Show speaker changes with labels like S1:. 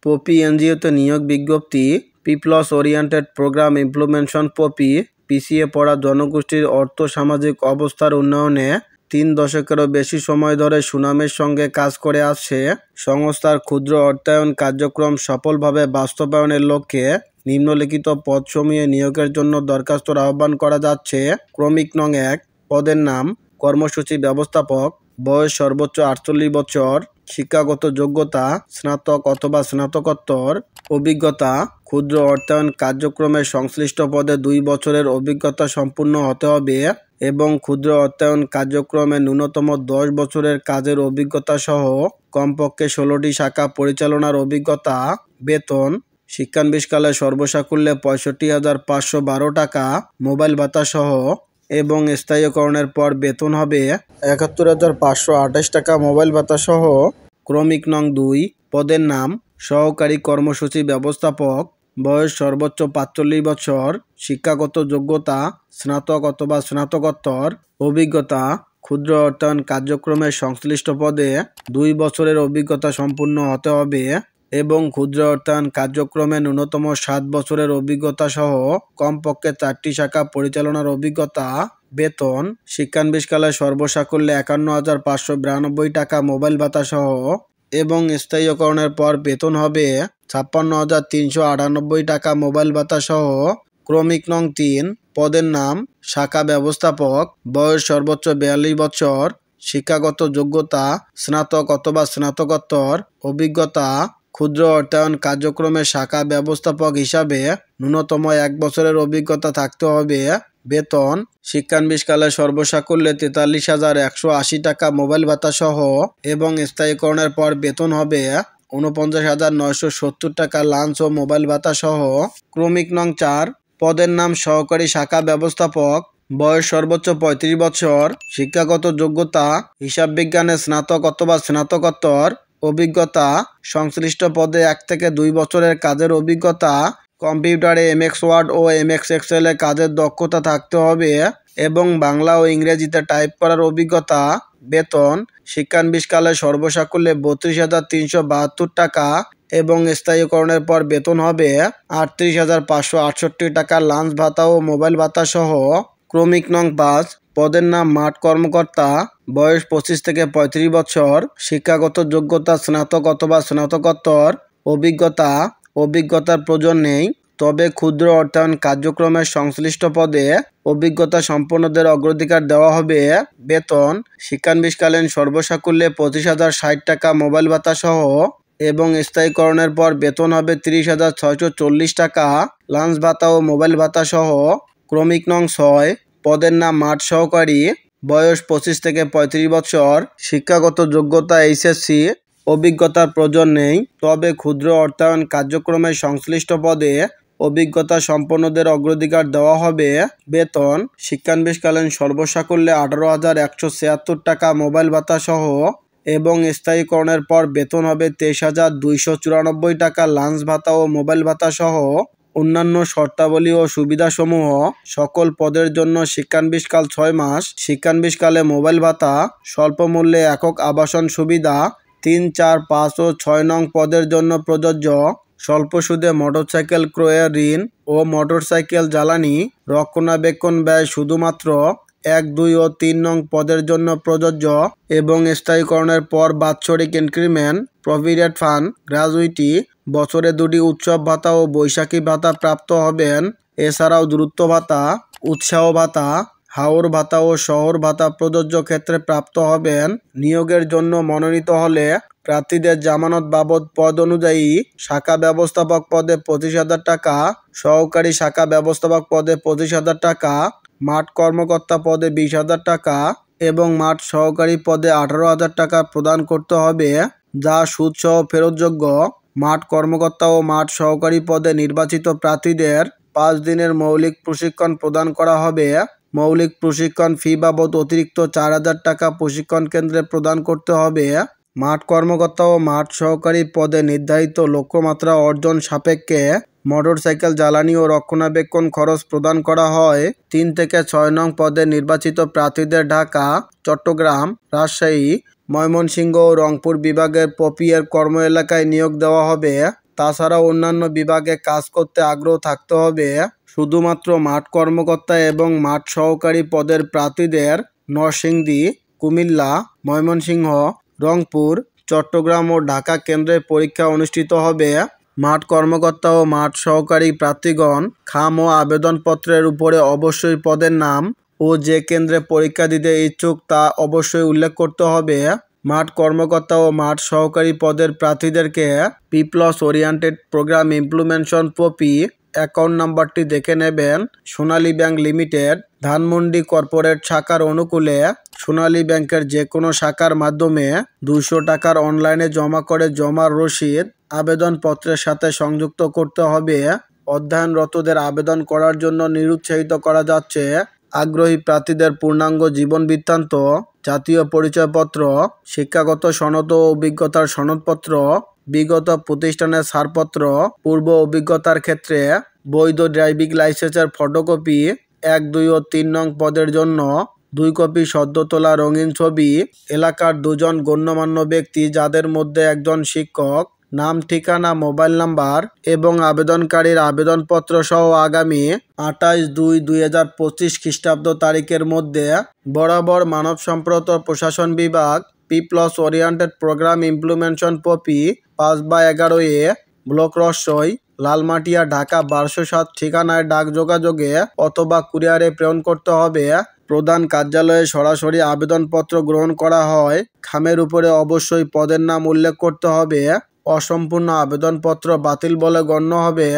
S1: Poppy এনজিওতে নিয়োগ বিজ্ঞপ্তি। People's oriented programme implementation POPI পিছিয়ে পড়া জনগোষ্ঠীর অর্থ সামাজিক অবস্থার উন্নয়নে 3 দশকেরও বেশি সময় ধরে সুনামের সঙ্গে কাজ করে আসছে। সংস্থার ক্ষুদ্র অর্থায়ন কার্যক্রম সফলভাবে বাস্তবায়নের লক্ষ্যে নিম্নলিখিত পদসমূহে নিয়োগের জন্য দরখাস্তর আহ্বান করা যাচ্ছে। ক্রমিক নং 1, পদের নাম কর্মসূচি ব্যবস্থাপক, বয়স সর্বোচ্চ 48 বছর, শিক্ষাগত যোগ্যতা স্নাতক অথবা স্নাতকোত্তর, অভিজ্ঞতা ক্ষুদ্র অর্থায়ন কার্যক্রমের সংশ্লিষ্ট পদে 2 বছরের অভিজ্ঞতা সম্পূর্ণ হতে হবে এবং ক্ষুদ্র অর্থায়ন কার্যক্রমে ন্যূনতম 10 বছরের কাজের অভিজ্ঞতা সহ কমপক্ষে 16টি শাখা পরিচালনার অভিজ্ঞতা। বেতন শিক্ষানবিশকালে সর্বসাকুল্যে 65,512 টাকা মোবাইল ভাতা সহ এবং স্থায়ীকরণের পর বেতন হবে 71,528 টাকা মোবাইল ভাতা সহ। ক্রমিক নং 2, পদের নাম সহকারী কর্মসূচি ব্যবস্থাপক, বয়স সর্বোচ্চ 45 বছর, শিক্ষাগত যোগ্যতা স্নাতক অথবা স্নাতকোত্তর, অভিজ্ঞতা ক্ষুদ্র অর্থায়ন কার্যক্রমের সংশ্লিষ্ট পদে 2 বছরের অভিজ্ঞতা সম্পূর্ণ হতে হবে এবং ক্ষুদ্র অর্থায়ন কার্যক্রমে ন্যূনতম 7 বছরের অভিজ্ঞতা সহ কমপক্ষে 4টি শাখা পরিচালনার অভিজ্ঞতা। বেতন শিক্ষানবিশকালে সর্বসাকুল্যে 51,592 টাকা মোবাইল ভাতা সহ এবং স্থায়ীকরণের পর বেতন হবে 56,398 টাকা মোবাইল ভাতা সহ। ক্রমিক নং 3, পদের নাম শাখা ব্যবস্থাপক, বয়স সর্বোচ্চ 42 বছর, শিক্ষাগত যোগ্যতা স্নাতক অথবা স্নাতকোত্তর, অভিজ্ঞতা ক্ষুদ্র অর্থায়ন কার্যক্রমে শাখা ব্যবস্থাপক হিসাবে ন্যূনতম 1 বছরের অভিজ্ঞতা থাকতে হবে। বেতন শিক্ষানবিশকালে সর্বসাকুল্যে 43,180 টাকা মোবাইল ভাতা সহ এবং স্থায়ীকরণের পর বেতন হবে 49,970 টাকা লাঞ্চ ও মোবাইল ভাতা সহ। ক্রমিক নং 4, পদের নাম সহকারী শাখা ব্যবস্থাপক, বয়স সর্বোচ্চ 35 বছর, শিক্ষাগত যোগ্যতা হিসাব বিজ্ঞানে স্নাতক অথবা স্নাতকোত্তর, অভিজ্ঞতা সংশ্লিষ্ট পদে 1 থেকে 2 বছরের কাজের অভিজ্ঞতা, কম্পিউটারে এমএক্স ওয়ার্ড ও এমএক্স এক্সেলে কাজের দক্ষতা থাকতে হবে এবং বাংলা ও ইংরেজিতে টাইপ করার অভিজ্ঞতা। বেতন শিক্ষানবিশকালে সর্বসাকুল্যে 32,372 টাকা এবং স্থায়ীকরণের পর বেতন হবে 38,568 টাকা লাঞ্চ ভাতা ও মোবাইল ভাতা সহ। ক্রমিক নং 5, পদের নাম মাঠ কর্মকর্তা, বয়স 25 থেকে 35 বছর, শিক্ষাগত যোগ্যতা স্নাতক অথবা স্নাতকোত্তর, অভিজ্ঞতার প্রয়োজন নেই, তবে ক্ষুদ্র অর্থায়ন কার্যক্রমের সংশ্লিষ্ট পদে অভিজ্ঞতা সম্পন্নদের অগ্রাধিকার দেওয়া হবে। বেতন শিক্ষানবিশকালীন সর্বসাকুল্যে 25,060 টাকা মোবাইল ভাতা সহ এবং স্থায়ীকরণের পর বেতন হবে 30,640 টাকা লাঞ্চ ভাতা ও মোবাইল ভাতা সহ। ক্রমিক নং 6, পদের নাম মাঠ সহকারী, বয়স 25 থেকে 35 বছর, শিক্ষাগত যোগ্যতা এইচএসসি, অভিজ্ঞতার প্রয়োজন নেই, তবে ক্ষুদ্র অর্থায়ন কার্যক্রমের সংশ্লিষ্ট পদে অভিজ্ঞতা সম্পন্নদের অগ্রাধিকার দেওয়া হবে। বেতন শিক্ষানবিশকালীন সর্বসাকুল্যে 18,176 টাকা মোবাইল ভাতা সহ এবং স্থায়ীকরণের পর বেতন হবে 23,294 টাকা লাঞ্চ ভাতা ও মোবাইল ভাতা সহ। অন্যান্য শর্তাবলী ও সুবিধাসমূহ সকল পদের জন্য শিক্ষানবিশকাল 6 মাস, শিক্ষানবিশকালে মোবাইল ভাতা, স্বল্প মূল্যে একক আবাসন সুবিধা 3, 4, 5 ও 6 নং পদের জন্য প্রযোজ্য। স্বল্প সুদে মোটরসাইকেল ক্রয়ের ঋণ ও মোটরসাইকেল জ্বালানি রক্ষণাবেক্ষণ ব্যয় শুধুমাত্র 1, 2 ও 3 নং পদের জন্য প্রযোজ্য এবং স্থায়ীকরণের পর বাৎসরিক ইনক্রিমেন্ট, প্রভিডেন্ট ফান্ড, গ্র্যাজুইটি, বছরে 2টি উৎসব ভাতা ও বৈশাখী ভাতা প্রাপ্ত হবেন। এছাড়াও দ্রুত ভাতা, উৎসাহ ভাতা, হাওর ভাতা ও শহর ভাতা প্রযোজ্য ক্ষেত্রে প্রাপ্ত হবেন। নিয়োগের জন্য মনোনীত হলে প্রার্থীদের জামানত বাবদ পদ অনুযায়ী শাখা ব্যবস্থাপক পদে 25,000 টাকা, সহকারী শাখা ব্যবস্থাপক পদে 25,000 টাকা, মাঠ কর্মকর্তা পদে 20,000 টাকা এবং মাঠ সহকারী পদে 18,000 টাকা প্রদান করতে হবে, যা সুদসহ ফেরতযোগ্য। মাঠ কর্মকর্তা ও মাঠ সহকারী পদে নির্বাচিত প্রার্থীদের 5 দিনের মৌলিক প্রশিক্ষণ প্রদান করা হবে। মৌলিক প্রশিক্ষণ ফি বাবদ অতিরিক্ত 4,000 টাকা প্রশিক্ষণ কেন্দ্রে প্রদান করতে হবে। মাঠ কর্মকর্তা ও মাঠ সহকারী পদে নির্ধারিত লক্ষ্যমাত্রা অর্জন সাপেক্ষে মোটরসাইকেল জ্বালানি ও রক্ষণাবেক্ষণ খরচ প্রদান করা হয়। 3 থেকে 6 নং পদে নির্বাচিত প্রার্থীদের ঢাকা, চট্টগ্রাম, রাজশাহী, ময়মনসিংহ ও রংপুর বিভাগের পপিএর কর্ম এলাকায় নিয়োগ দেওয়া হবে। তাছাড়া অন্যান্য বিভাগে কাজ করতে আগ্রহ থাকতে হবে। শুধুমাত্র মাঠ কর্মকর্তা এবং মাঠ সহকারী পদের প্রার্থীদের নরসিংদী, কুমিল্লা, ময়মনসিংহ, রংপুর, চট্টগ্রাম ও ঢাকা কেন্দ্রে পরীক্ষা অনুষ্ঠিত হবে। মাঠ কর্মকর্তা ও মাঠ সহকারী প্রার্থীগণ খাম ও আবেদনপত্রের উপরে অবশ্যই পদের নাম ও যে কেন্দ্রে পরীক্ষা দিতে ইচ্ছুক তা অবশ্যই উল্লেখ করতে হবে। মাঠ কর্মকর্তা ও মাঠ সহকারী পদের প্রার্থীদেরকে people's oriented programme implementation POPI account নাম্বারটি দেখে নেবেন। Sonali bank limited, Dhanmondi corporate শাখার অনুকূলে সোনালী ব্যাংকের যে কোনো শাখার মাধ্যমে 200 টাকার অনলাইনে জমা করে জমার রসিদ আবেদনপত্রের সাথে সংযুক্ত করতে হবে। অধ্যয়নরতদের আবেদন করার জন্য নিরুৎসাহিত করা যাচ্ছে। আগ্রহী প্রার্থীদের পূর্ণাঙ্গ জীবন বৃত্তান্ত, জাতীয় পরিচয়পত্র, শিক্ষাগত সনদ ও অভিজ্ঞতার সনদপত্র, বিগত প্রতিষ্ঠানের ছাড়পত্র, পূর্ব অভিজ্ঞতার ক্ষেত্রে বৈধ ড্রাইভিং লাইসেন্সের ফটোকপি, 1, 2 ও 3 নং পদের জন্য 2 কপি সদ্য তোলা রঙিন ছবি, এলাকার 2 জন গণ্যমান্য ব্যক্তি যাদের মধ্যে একজন শিক্ষক, নাম, ঠিকানা, মোবাইল নাম্বার এবং আবেদনকারীর আবেদনপত্র সহ আগামী 28/2/2025 খ্রিস্টাব্দ তারিখের মধ্যে বরাবর মানব সম্পদ ও প্রশাসন বিভাগ, People's oriented programme implementation POPI 5/11 block রসই, লালমাটিয়া, ঢাকা 1207 ঠিকানায় ডাক যোগাযোগে অথবা কুরিয়ারে প্রেরণ করতে হবে। প্রধান কার্যালয়ে সরাসরি আবেদনপত্র গ্রহণ করা হয়। খামের উপরে অবশ্যই পদের নাম উল্লেখ করতে হবে। অসম্পূর্ণ আবেদনপত্র বাতিল বলে গণ্য হবে।